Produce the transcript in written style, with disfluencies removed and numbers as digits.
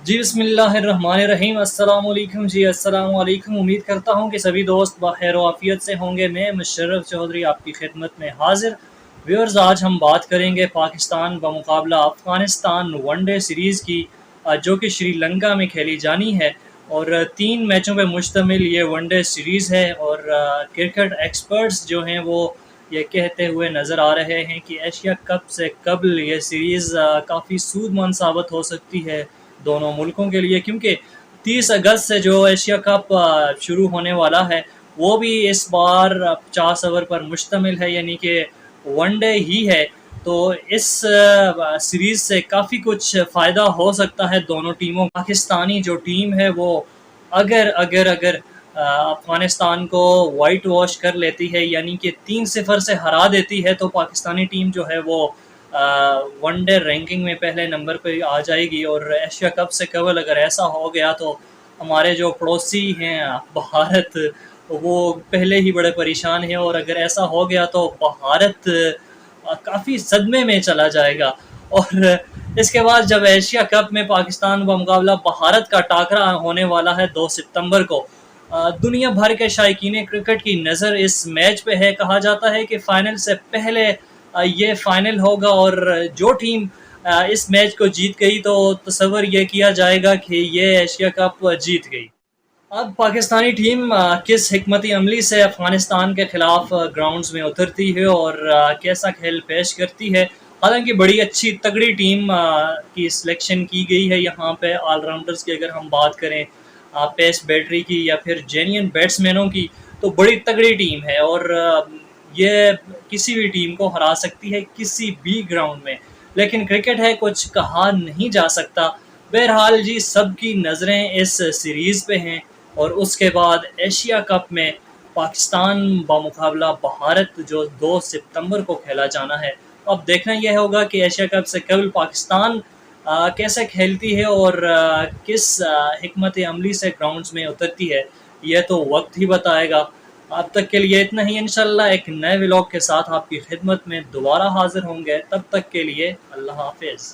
جی بسم اللہ الرحمن الرحیم، السلام علیکم جی، السلام علیکم۔ امید کرتا ہوں کہ سبھی دوست بخیر و عافیت سے ہوں گے۔ میں مشرف چودھری آپ کی خدمت میں حاضر۔ ویورز، آج ہم بات کریں گے پاکستان بمقابلہ افغانستان ون ڈے سیریز کی، جو کہ شری لنکا میں کھیلی جانی ہے، اور 3 میچوں پہ مشتمل یہ ون ڈے سیریز ہے۔ اور کرکٹ ایکسپرٹس جو ہیں وہ یہ کہتے ہوئے نظر آ رہے ہیں کہ ایشیا کپ سے قبل یہ سیریز کافی سود مند ثابت ہو سکتی ہے دونوں ملکوں کے لیے، کیونکہ 30 اگست سے جو ایشیا کپ شروع ہونے والا ہے وہ بھی اس بار 50 اوور پر مشتمل ہے، یعنی کہ ون ڈے ہی ہے۔ تو اس سیریز سے کافی کچھ فائدہ ہو سکتا ہے دونوں ٹیموں۔ پاکستانی جو ٹیم ہے وہ اگر افغانستان کو وائٹ واش کر لیتی ہے، یعنی کہ 3-0 سے ہرا دیتی ہے، تو پاکستانی ٹیم جو ہے وہ ون ڈے رینکنگ میں پہلے نمبر پہ آ جائے گی۔ اور ایشیا کپ سے قبل اگر ایسا ہو گیا تو ہمارے جو پڑوسی ہیں بھارت، وہ پہلے ہی بڑے پریشان ہیں، اور اگر ایسا ہو گیا تو بھارت کافی صدمے میں چلا جائے گا۔ اور اس کے بعد جب ایشیا کپ میں پاکستان بمقابلہ بھارت کا ٹاکرا ہونے والا ہے 2 ستمبر کو، دنیا بھر کے شائقین کرکٹ کی نظر اس میچ پہ ہے۔ کہا جاتا ہے کہ فائنل سے پہلے یہ فائنل ہوگا، اور جو ٹیم اس میچ کو جیت گئی تو تصور یہ کیا جائے گا کہ یہ ایشیا کپ جیت گئی۔ اب پاکستانی ٹیم کس حکمتی عملی سے افغانستان کے خلاف گراؤنڈز میں اترتی ہے اور کیسا کھیل پیش کرتی ہے۔ حالانکہ بڑی اچھی تگڑی ٹیم کی سلیکشن کی گئی ہے یہاں پہ۔ آل راؤنڈرز کی اگر ہم بات کریں، پیس بیٹری کی یا پھر جینین بیٹس مینوں کی، تو بڑی تگڑی ٹیم ہے، اور یہ کسی بھی ٹیم کو ہرا سکتی ہے کسی بھی گراؤنڈ میں۔ لیکن کرکٹ ہے، کچھ کہا نہیں جا سکتا۔ بہرحال جی، سب کی نظریں اس سیریز پہ ہیں، اور اس کے بعد ایشیا کپ میں پاکستان بمقابلہ بھارت جو 2 ستمبر کو کھیلا جانا ہے۔ اب دیکھنا یہ ہوگا کہ ایشیا کپ سے قبل پاکستان کیسے کھیلتی ہے اور کس حکمت عملی سے گراؤنڈز میں اترتی ہے، یہ تو وقت ہی بتائے گا۔ اب تک کے لیے اتنا ہی، انشاءاللہ ایک نئے ولاگ کے ساتھ آپ کی خدمت میں دوبارہ حاضر ہوں گے۔ تب تک کے لیے اللہ حافظ۔